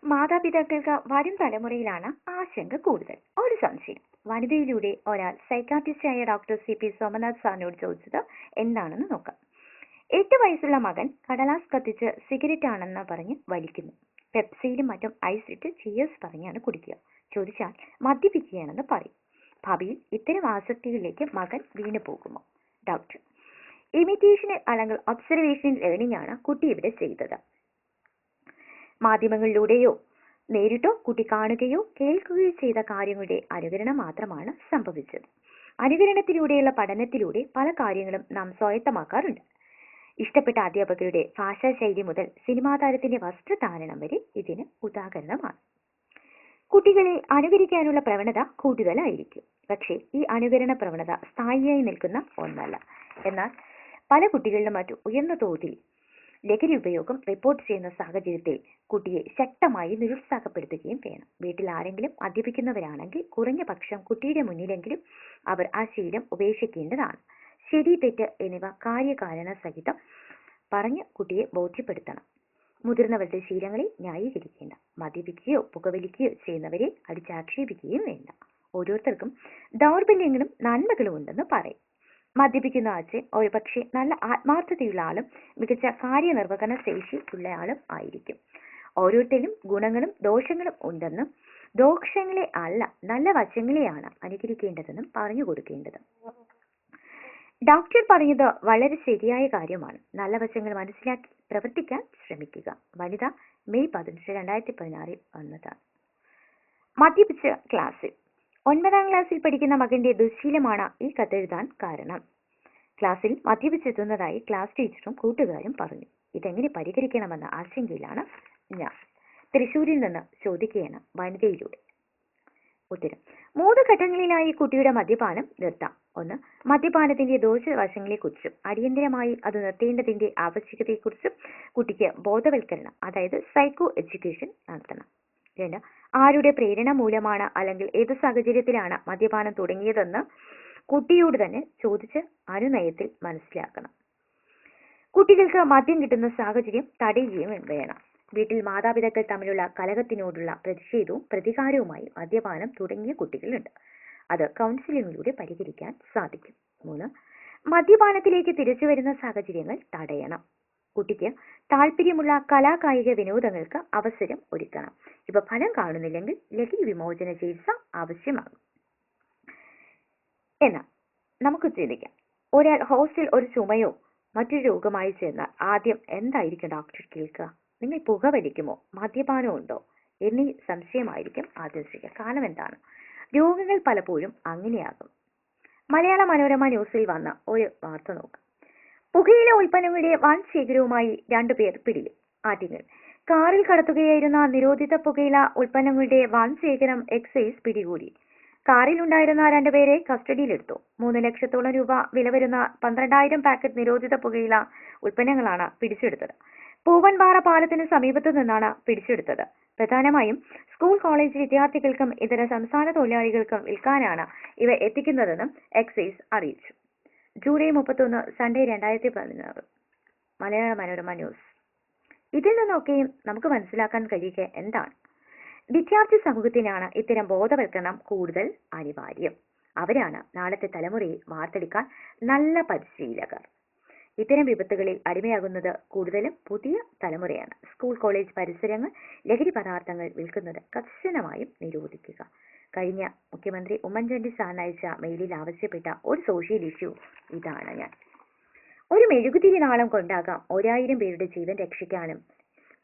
മാതാപിതാക്കൾക്ക് വരും തലമുറയിലാണ് ആശങ്ക കൂടുതൽ. ഒരു സംശയം. വനിതയിലൂടെ ഒരാൾ സൈക്കാട്രിസ്റ്റായ ഡോക്ടർ CP സോമനാഥ് സാറിനോട് ചോദിച്ചത് എന്താണെന്ന് നോക്കാം. 8 വയസ്സുള്ള മകൻ കടലാസ് കത്തിച്ച് സിഗരറ്റ് ആണെന്ന് പറഞ്ഞ് വലിക്കുന്നു. പെപ്സിയിലും മറ്റും ഐസ് ഇട്ട് ചിയേഴ്സ് പറഞ്ഞാണ് കുടിക്കുക. ചോദിച്ചാൽ മദ്യപിക്കുകയാണെന്ന് പറയും. ഭാവിയിൽ ഇത്തരം ആസക്തികളിലേക്ക് മകൻ വീണു പോകുമോ? ഡോക്ടർ: ഇമിറ്റേഷൻ അല്ലെങ്കിൽ ഒബ്സർവേഷൻ ലേണിംഗ് ആണ് കുട്ടി ഇവിടെ ചെയ്തത്. മാധ്യമങ്ങളിലൂടെയോ നേരിട്ടോ കുട്ടി കാണുകയോ കേൾക്കുകയോ ചെയ്ത കാര്യങ്ങളുടെ അനുകരണം മാത്രമാണ് സംഭവിച്ചത്. അനുകരണത്തിലൂടെയുള്ള പഠനത്തിലൂടെ പല കാര്യങ്ങളും നാം സ്വായത്തമാക്കാറുണ്ട്. ഇഷ്ടപ്പെട്ട അധ്യാപകരുടെ ഭാഷാശൈലി മുതൽ സിനിമാ താരത്തിന്റെ വസ്ത്രധാരണം വരെ ഇതിന് ഉദാഹരണമാണ്. കുട്ടികളെ അനുകരിക്കാനുള്ള പ്രവണത കൂടുതലായിരിക്കും. പക്ഷേ ഈ അനുകരണ പ്രവണത സ്ഥായിയായി നിൽക്കുന്ന ഒന്നല്ല. എന്നാൽ പല കുട്ടികളിലും മറ്റു ഉയർന്ന തോതിൽ ലഹരി ഉപയോഗം റിപ്പോർട്ട് ചെയ്യുന്ന സാഹചര്യത്തിൽ കുട്ടിയെ ശക്തമായി നിരുത്സാഹപ്പെടുത്തുകയും വേണം. വീട്ടിൽ ആരെങ്കിലും മദ്യപിക്കുന്നവരാണെങ്കിൽ കുറഞ്ഞ പക്ഷം കുട്ടിയുടെ മുന്നിലെങ്കിലും അവർ ആ ശീലം ഉപേക്ഷിക്കേണ്ടതാണ്. ശരി, തെറ്റ് എന്നിവ കാര്യകാരണ സഹിതം പറഞ്ഞ് കുട്ടിയെ ബോധ്യപ്പെടുത്തണം. മുതിർന്നവരുടെ ശീലങ്ങളെ ന്യായീകരിക്കേണ്ട. മദ്യപിക്കുകയോ പുകവലിക്കുകയോ ചെയ്യുന്നവരെ അടിച്ചാക്ഷേപിക്കുകയും വേണ്ട. ഓരോരുത്തർക്കും ദൗർബല്യങ്ങളും നന്മകളും ഉണ്ടെന്ന് പറയും. മദ്യപിക്കുന്ന അച്ഛൻ ഒരുപക്ഷെ നല്ല ആത്മാർത്ഥതയുള്ള ആളും മികച്ച കാര്യനിർവഹണ ശേഷി ഉള്ള ആളും ആയിരിക്കും. ഓരോരുത്തരും ഗുണങ്ങളും ദോഷങ്ങളും ഉണ്ടെന്നും ദോഷങ്ങളെ അല്ല നല്ല വശങ്ങളെയാണ് അനുകരിക്കേണ്ടതെന്നും പറഞ്ഞു കൊടുക്കേണ്ടത്. ഡോക്ടർ പറഞ്ഞത് വളരെ ശരിയായ കാര്യമാണ്. നല്ല വശങ്ങൾ മനസ്സിലാക്കി പ്രവർത്തിക്കാൻ ശ്രമിക്കുക. വനിത മെയ് 15, 2016 വന്നതാണ്. മദ്യപിച്ച് ക്ലാസ്സിൽ. 9ാം ക്ലാസ്സിൽ പഠിക്കുന്ന മകന്റെ ദുശ്ശീലമാണ് ഈ കത്തെഴുതാൻ കാരണം. ക്ലാസ്സിൽ മദ്യപിച്ചെത്തുന്നതായി ക്ലാസ് ടീച്ചറും കൂട്ടുകാരും പറഞ്ഞു. ഇതെങ്ങനെ പരിഹരിക്കണമെന്ന ആശങ്കയിലാണ് ഞാൻ. തൃശ്ശൂരിൽ നിന്ന് ചോദിക്കുകയാണ് വനിതയിലൂടെ. ഉത്തരം: 3 ഘട്ടങ്ങളിലായി കുട്ടിയുടെ മദ്യപാനം നിർത്താം. 1. മദ്യപാനത്തിന്റെ ദോഷവശങ്ങളെക്കുറിച്ചും അടിയന്തരമായി അത് നിർത്തേണ്ടതിന്റെ ആവശ്യകതയെക്കുറിച്ചും കുട്ടിക്ക് ബോധവൽക്കരണം, അതായത് സൈക്കോ എഡ്യൂക്കേഷൻ നടത്തണം. 2. ആരുടെ പ്രേരണ മൂലമാണ് അല്ലെങ്കിൽ ഏത് സാഹചര്യത്തിലാണ് മദ്യപാനം തുടങ്ങിയതെന്ന് കുട്ടിയോട് തന്നെ ചോദിച്ച് അനുനയത്തിൽ മനസ്സിലാക്കണം. കുട്ടികൾക്ക് മദ്യം കിട്ടുന്ന സാഹചര്യം തടയുകയും വേണം. വീട്ടിൽ മാതാപിതാക്കൾ തമ്മിലുള്ള കലഹത്തിനോടുള്ള പ്രതിഷേധവും പ്രതികാരവുമായി മദ്യപാനം തുടങ്ങിയ കുട്ടികളുണ്ട്. അത് കൗൺസിലിങ്ങിലൂടെ പരിഹരിക്കാൻ സാധിക്കും. 3. മദ്യപാനത്തിലേക്ക് തിരിച്ചു വരുന്ന സാഹചര്യങ്ങൾ തടയണം. കുട്ടിക്ക് താല്പര്യമുള്ള കലാകായിക വിനോദങ്ങൾക്ക് അവസരം ഒരുക്കണം. ഇവ ഫലം കാണുന്നില്ലെങ്കിൽ ലഹരി വിമോചന ചികിത്സ ആവശ്യമാകും. എന്നാൽ നമുക്ക് ചിന്തിക്കാം, ഒരാൾ ഹോസ്റ്റൽ ഒരു ചുമയോ മറ്റൊരു രോഗമായി ചേർന്നാൽ ആദ്യം എന്തായിരിക്കും ഡോക്ടർ കേൾക്കുക? നിങ്ങൾ പുകവലിക്കുമോ, മദ്യപാനം ഉണ്ടോ എന്നീ സംശയമായിരിക്കും ആദ്യം ചെയ്യുക. കാരണം എന്താണ്? രോഗങ്ങൾ പലപ്പോഴും അങ്ങനെയാകും. മലയാള മനോരമ ന്യൂസിൽ വന്ന ഒരു വാർത്ത നോക്കാം. പുകയില ഉൽപ്പന്നങ്ങളുടെ വൻ ശേഖരവുമായി 2 പേർ പിടിയിൽ. ആറ്റിങ്ങൽ. കാറിൽ കടത്തുകയായിരുന്ന നിരോധിത പുകയില ഉൽപ്പന്നങ്ങളുടെ വൻ ശേഖരം എക്സൈസ് പിടികൂടി. കാറിൽ ഉണ്ടായിരുന്ന 2 പേരെ കസ്റ്റഡിയിലെടുത്തു. 3 ലക്ഷത്തോളം രൂപ വില വരുന്ന 12,000 പാക്കറ്റ് നിരോധിത പുകയില ഉൽപ്പന്നങ്ങളാണ് പിടിച്ചെടുത്തത്. പൂവൻപാറ പാലത്തിന് സമീപത്തു നിന്നാണ് പിടിച്ചെടുത്തത്. പ്രധാനമായും സ്കൂൾ കോളേജ് വിദ്യാർത്ഥികൾക്കും ഇതര സംസ്ഥാന തൊഴിലാളികൾക്കും വിൽക്കാനാണ് ഇവ എത്തിക്കുന്നതെന്നും എക്സൈസ് അറിയിച്ചു. July 31 Sunday 2016. Malayala Manorama news. ഇതിൽ നിന്നൊക്കെയും നമുക്ക് മനസ്സിലാക്കാൻ കഴിയുക എന്താണ്? വിദ്യാർത്ഥി സമൂഹത്തിനാണ് ഇത്തരം ബോധവൽക്കരണം കൂടുതൽ അനിവാര്യം. അവരാണ് നാളത്തെ തലമുറയെ വാർത്തെടുക്കാൻ നല്ല പരിശീലകർ. ഇത്തരം വിപത്തുകളിൽ അടിമയാകുന്നത് കൂടുതലും പുതിയ തലമുറയാണ്. സ്കൂൾ കോളേജ് പരിസരങ്ങൾ ലഹരി പദാർത്ഥങ്ങൾ വിൽക്കുന്നത് കർശനമായും നിരോധിക്കുക. കഴിഞ്ഞ മുഖ്യമന്ത്രി ഉമ്മൻചാണ്ടി സാറിന് അയച്ച മെയിലിൽ ആവശ്യപ്പെട്ട ഒരു സോഷ്യൽ ഇഷ്യൂ ഇതാണ്. ഒരു മെഴുകുതിരി നാളം കൊണ്ടാകാം 1000 പേരുടെ ജീവൻ രക്ഷിക്കാനും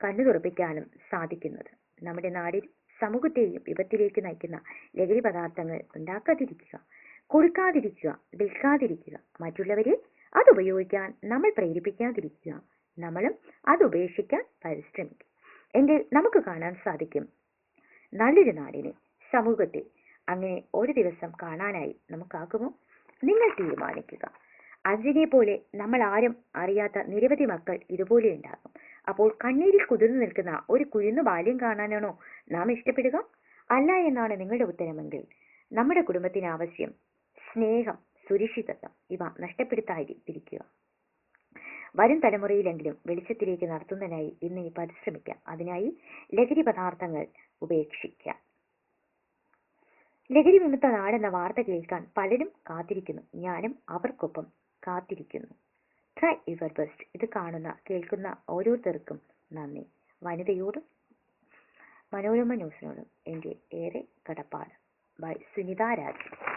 കണ്ണു തുറപ്പിക്കാനും സാധിക്കുന്നത്. നമ്മുടെ നാടിൽ സമൂഹത്തെയും വിപത്തിലേക്ക് നയിക്കുന്ന ലഹരി പദാർത്ഥങ്ങൾ ഉണ്ടാക്കാതിരിക്കുക, കൊടുക്കാതിരിക്കുക, വിൽക്കാതിരിക്കുക, മറ്റുള്ളവരെ അത് ഉപയോഗിക്കാൻ നമ്മൾ പ്രേരിപ്പിക്കാതിരിക്കുക, നമ്മളും അത് ഉപേക്ഷിക്കാൻ പരിശ്രമിക്കുക. എങ്കിൽ നമുക്ക് കാണാൻ സാധിക്കും നല്ലൊരു നാടിനെ, സമൂഹത്തെ. അങ്ങനെ ഒരു ദിവസം കാണാനായി നമുക്കാകുമോ? നിങ്ങൾ തീരുമാനിക്കുക. അഞ്ജനെ പോലെ നമ്മൾ ആരും അറിയാത്ത നിരവധി മക്കൾ ഇതുപോലെ ഉണ്ടാകും. അപ്പോൾ കണ്ണീരിൽ കുതിർന്നു നിൽക്കുന്ന ഒരു കുരുന്നു ബാല്യം കാണാനാണോ നാം ഇഷ്ടപ്പെടുക? അല്ല എന്നാണ് നിങ്ങളുടെ ഉത്തരമെങ്കിൽ നമ്മുടെ കുടുംബത്തിന് ആവശ്യം സ്നേഹം, സുരക്ഷിതത്വം ഇവ നഷ്ടപ്പെടുത്താതിരിക്കുക. വരും തലമുറയിലെങ്കിലും വെളിച്ചത്തിലേക്ക് നടത്തുന്നതിനായി ഇന്ന് ഈ പരിശ്രമിക്കാം. അതിനായി ലഹരി പദാർത്ഥങ്ങൾ ഉപേക്ഷിക്കാം. ലഹരി വിമുക്ത നാടെന്ന വാർത്ത കേൾക്കാൻ പലരും കാത്തിരിക്കുന്നു. ഞാനും അവർക്കൊപ്പം കാത്തിരിക്കുന്നു. Try your best. ഇത് കാണുന്ന കേൾക്കുന്ന ഓരോരുത്തർക്കും നന്ദി. വനിതയോടും മനോരമ ന്യൂസിനോടും എൻ്റെ ഏറെ കടപ്പാട്. ബൈ സുനിത രാജ്.